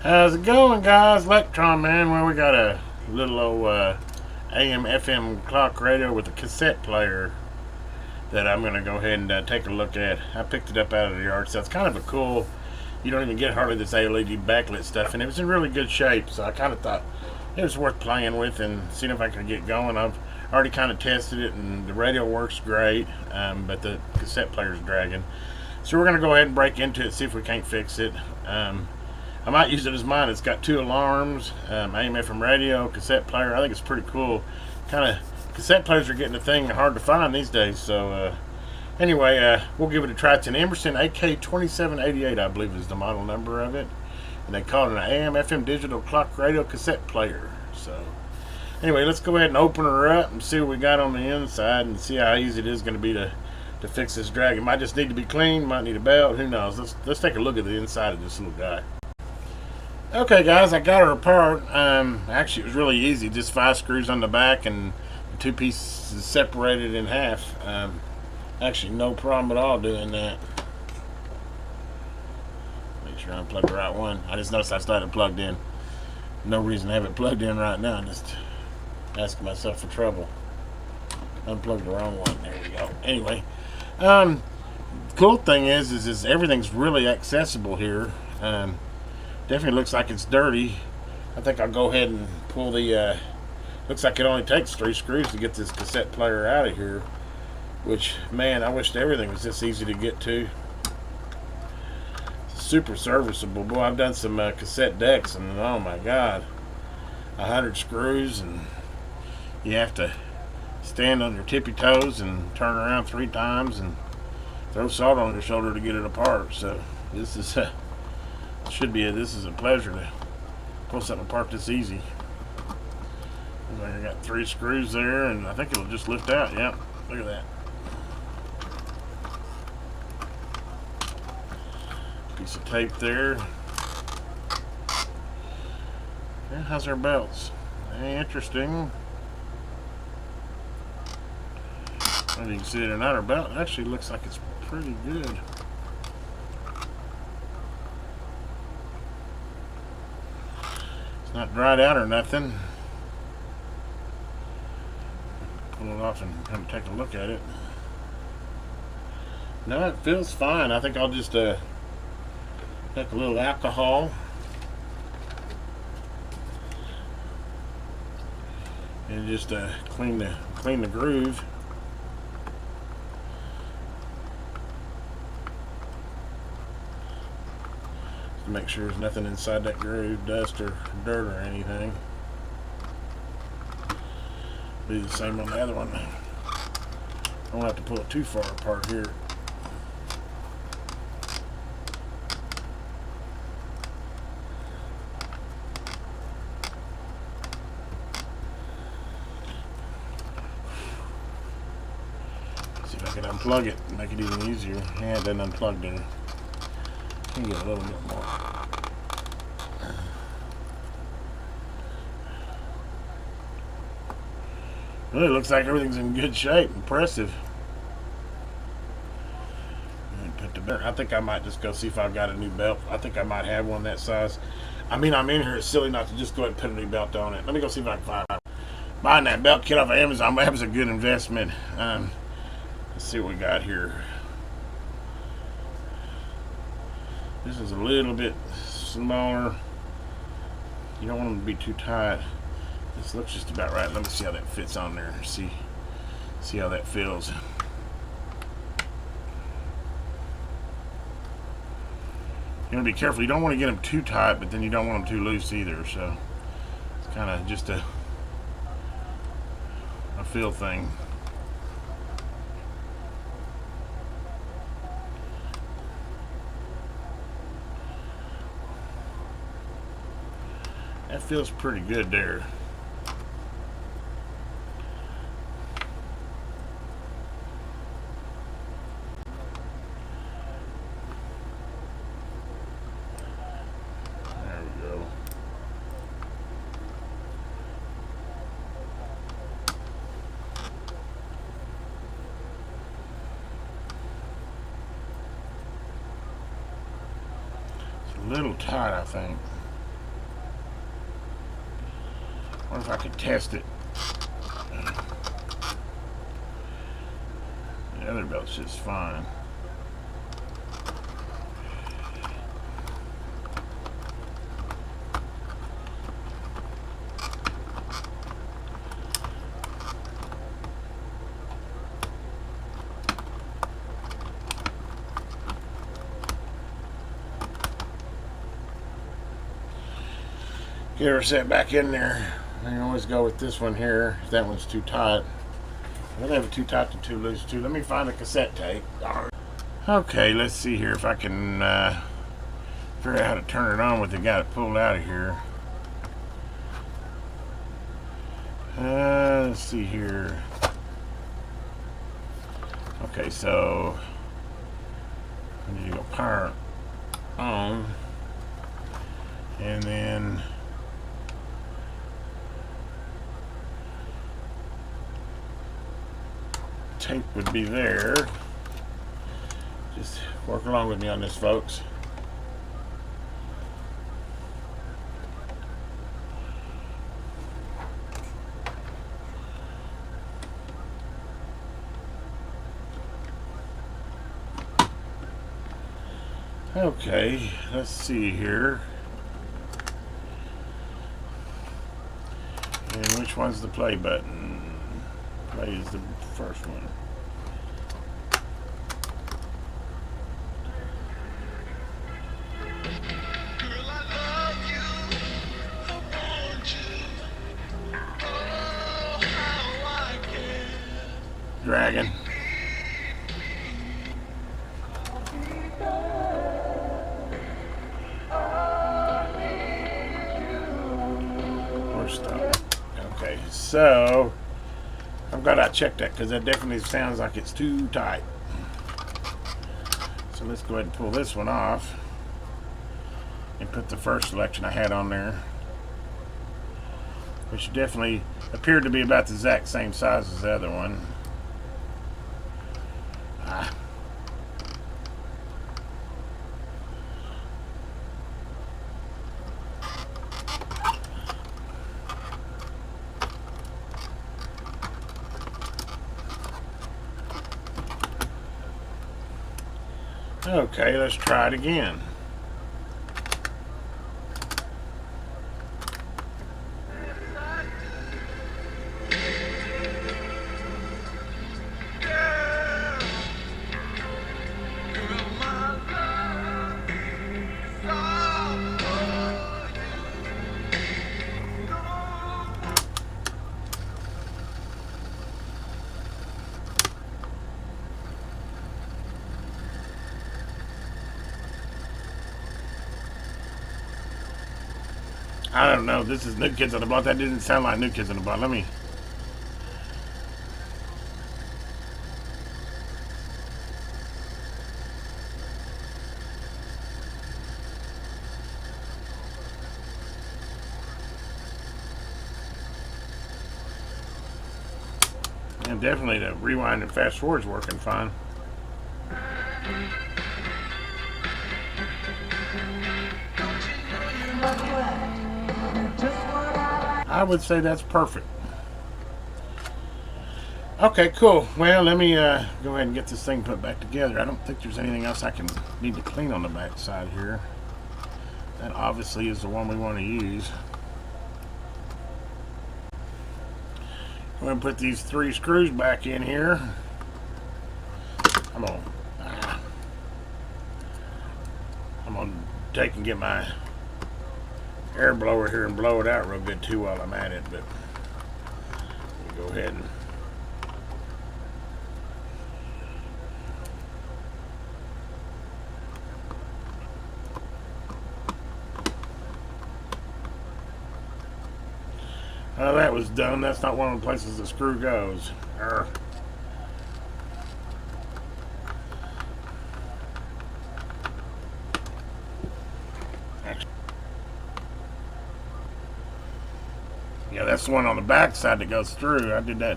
How's it going, guys? Electron Man. Well, we got a little old AM FM clock radio with a cassette player that I'm going to go ahead and take a look at. I picked it up out of the yard, so it's kind of a cool. You don't even get hardly this LED backlit stuff, and it was in really good shape, so I kind of thought it was worth playing with and seeing if I could get going. I've already kind of tested it, and the radio works great, but the cassette player's dragging. So we're going to go ahead and break into it, see if we can't fix it. I might use it as mine. It's got 2 alarms, AM FM radio, cassette player. I think it's pretty cool. Kind of cassette players are getting a thing hard to find these days. So anyway, we'll give it a try. It's an Emerson AK2788, I believe is the model number of it, and they call it an AM FM digital clock radio cassette player. So anyway, let's go ahead and open her up and see what we got on the inside and see how easy it is going to be to fix this drag. It might just need to be cleaned, might need a belt, who knows. Let's take a look at the inside of this little guy. Okay, guys, I got her apart. Actually, it was really easy. Just 5 screws on the back and the 2 pieces separated in half. Actually, no problem at all doing that. Make sure I unplug the right one. I just noticed I started plugged in. No reason to have it plugged in right now. I'm just asking myself for trouble. Unplugged the wrong one. There we go. Anyway, the cool thing is everything's really accessible here. Definitely looks like it's dirty. I think I'll go ahead and pull the looks like it only takes 3 screws to get this cassette player out of here, which, man, I wished everything was this easy to get to. It's super serviceable. Boy, I've done some cassette decks, and oh my god, 100 screws, and you have to stand on your tippy toes and turn around 3 times and throw salt on your shoulder to get it apart. So this is this is a pleasure to pull something apart this easy. I got 3 screws there, and I think it'll just lift out. Yep, look at that. Piece of tape there. Yeah, how's our belts? Interesting. Well, you can see they're not our belt. It actually looks like it's pretty good. Not dried out or nothing. Pull it off and kind of take a look at it. No, it feels fine. I think I'll just take a little alcohol and just clean the groove. To make sure there's nothing inside that groove, dust or dirt or anything. Do the same on the other one. I don't have to pull it too far apart here. See if I can unplug it and make it even easier. Yeah, it doesn't unplug there. Can get a little bit more. Really looks like everything's in good shape. Impressive. I think I might just go see if I've got a new belt. I think I might have one that size. I mean, I'm in here. It's silly not to just go ahead and put a new belt on it. Let me go see if I can find out. Buying that belt kit off of Amazon, that was a good investment. Let's see what we got here. This is a little bit smaller. You don't want them to be too tight. This looks just about right. Let me see how that fits on there. See how that feels. You want to be careful. You don't want to get them too tight, but then you don't want them too loose either. So it's kind of just a feel thing. That feels pretty good there. There we go. It's a little tight, I think. wonder if I could test it. The other belt's just fine. Get her set back in there. I can always go with this one here if that one's too tight. I don't have it too tight and too loose too. Let me find a cassette tape. Okay, let's see here if I can figure out how to turn it on with the guy that pulled out of here. Let's see here. Okay, so I need to go power on, and then tape would be there. Just work along with me on this, folks. Okay, let's see here. And which one's the play button? Play is the first one. Girl, I love you. I want you. Oh, how I can. Dragon. Or stop. Okay, so I'm glad I checked that because that definitely sounds like it's too tight. So let's go ahead and pull this one off and put the first selection I had on there, which definitely appeared to be about the exact same size as the other one. Okay, let's try it again. I don't know. This is New Kids on the Block. That didn't sound like New Kids on the Block. Let me. And definitely the rewind and fast forward is working fine. I would say that's perfect. Okay, cool. Well, let me go ahead and get this thing put back together. I don't think there's anything else I can need to clean on the back side here. That obviously is the one we want to use. Go ahead and put these 3 screws back in here. I'm gonna take and get my air blower here and blow it out real good too while I'm at it, but we'll go ahead and well, that was done. That's not one of the places the screw goes. Yeah, that's the one on the back side that goes through. I did that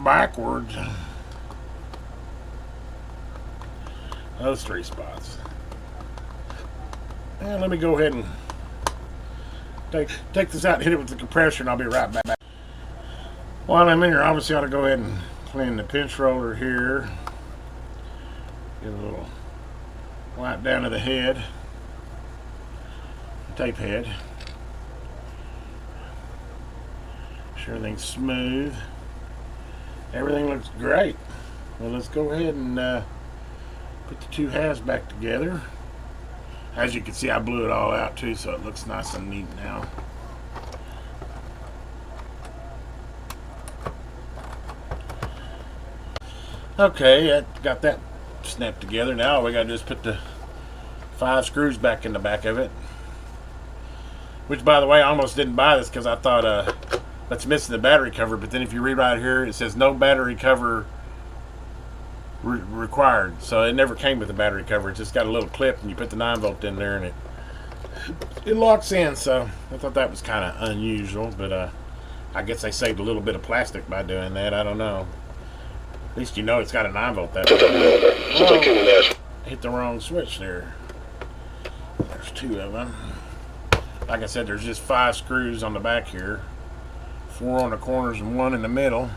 backwards. Those 3 spots. And let me go ahead and take this out and hit it with the compressor, and I'll be right back. While I'm in here, obviously I ought to go ahead and clean the pinch roller here. Get a little wipe down to the head, tape head. Make sure everything's smooth. Everything looks great. Well, let's go ahead and put the two halves back together. As you can see, I blew it all out too, so it looks nice and neat now. Okay, I got that snapped together. Now all we gotta do is put the 5 screws back in the back of it. Which, by the way, I almost didn't buy this because I thought that's missing the battery cover. But then if you read right here, it says no battery cover required. So it never came with a battery cover. It's just got a little clip, and you put the 9-volt in there, and it locks in. So I thought that was kind of unusual, but I guess they saved a little bit of plastic by doing that. I don't know. At least you know it's got a 9-volt that way. Hit the wrong switch there. There's 2 of them. Like I said, there's just 5 screws on the back here. 4 on the corners and 1 in the middle.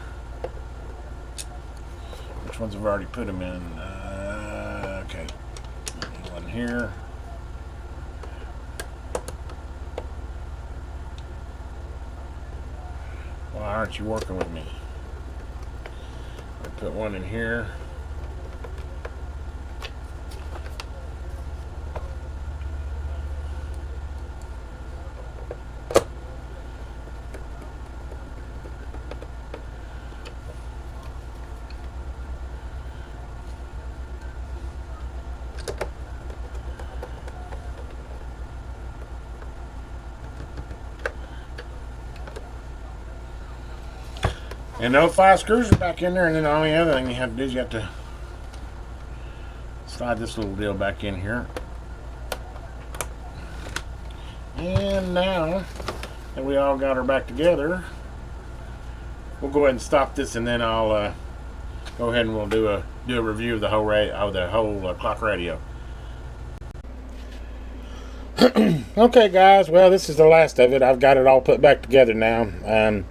Which ones have already put them in? Okay. One here. Why aren't you working with me? I put 1 in here. And those 5 screws are back in there, and then the only other thing you have to do is you have to slide this little deal back in here. And now that we all got her back together, we'll go ahead and stop this, and then I'll go ahead and we'll do a review of the whole clock radio. Okay, guys. Well, this is the last of it. I've got it all put back together now.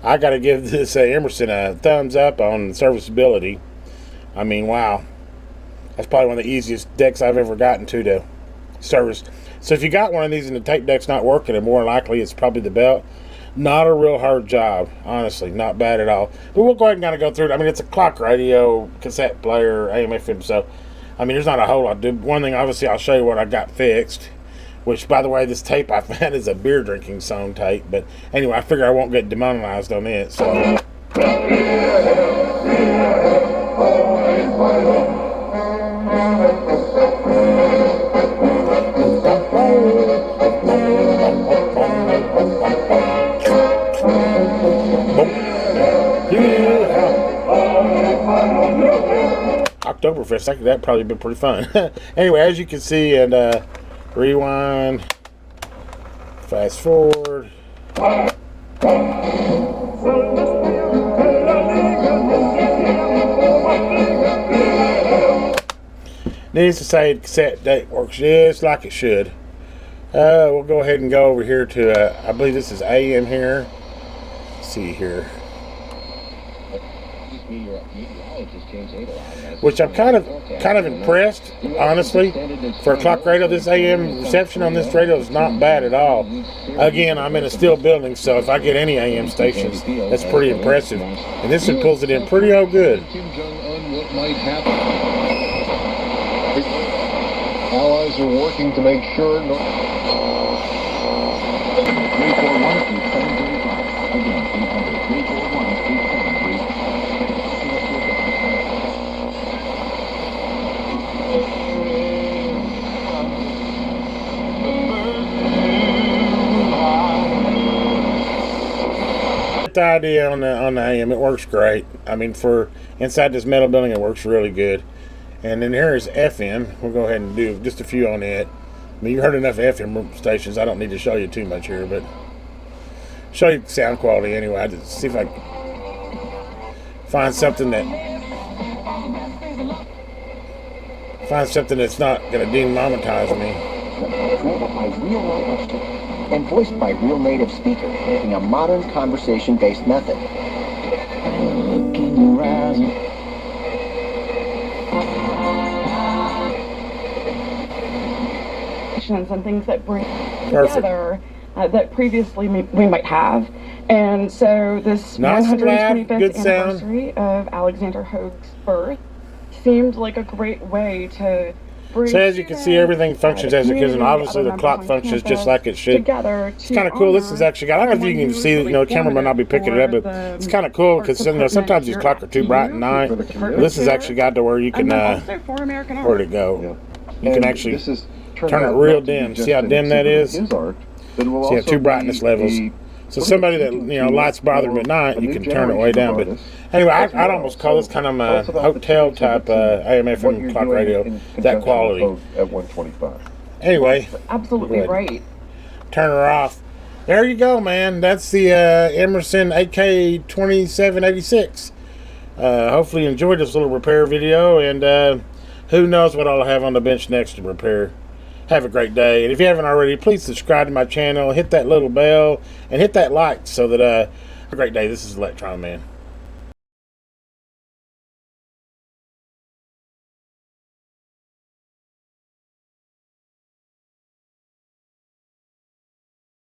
I got to give this Emerson a thumbs up on serviceability. I mean, wow. That's probably one of the easiest decks I've ever gotten to service. So if you got one of these and the tape deck's not working, and more likely it's probably the belt, not a real hard job. Honestly, not bad at all. But we'll go ahead and kind of go through it. I mean, it's a clock radio, cassette player, AM, FM. So, I mean, there's not a whole lot to do. One thing, obviously, I'll show you what I got fixed. Which, by the way, this tape I found is a beer drinking song tape. But anyway, I figure I won't get demonetized on it. So. Oktoberfest, that'd probably be pretty fun. Anyway, as you can see, and rewind, fast forward. Needs to say the cassette tape works just like it should. We'll go ahead and go over here to, I believe this is AM here. Let's see here. Which I'm kind of impressed, honestly. For a clock radio, this AM reception on this radio is not bad at all. Again, I'm in a steel building, so if I get any AM stations, that's pretty impressive. And this one pulls it in pretty good. Allies are working to make sure no. 341 again, 800 341 The idea on the AM, it works great. I mean, for inside this metal building, it works really good. And then here is FM. We'll go ahead and do just a few on it. I mean, you heard enough FM stations. I don't need to show you too much here, but show you sound quality anyway. I just see if I can find something that's not going to demonetize me. and voiced by real native speakers using a modern conversation-based method. Look in your eyes. And things that bring together that previously we might have. And so this Nice and loud, 125th good sound. anniversary of Alexander Hoag's birth seemed like a great way to bring So as you can see, everything functions as it is, and obviously the clock functions just like it should. Together It's kind of cool. This is actually got, I don't know if you can see it, the camera might not be picking it up, but it's kind of cool because sometimes these clocks are too bright at night. This has actually got to where you can, where'd it go? You can actually turn it real dim. See how dim that is? See how two brightness levels. So somebody that lights bother them at night, you can turn it way down. But anyway, I'd almost call this kind of a hotel type AM/FM clock radio. That quality. At 125. Anyway, absolutely right. Turn her off. There you go, man. That's the Emerson AK2786. Hopefully you enjoyed this little repair video, and who knows what I'll have on the bench next to repair. Have a great day, and if you haven't already, please subscribe to my channel, hit that little bell, and hit that like so that have a great day. This is Electron Man.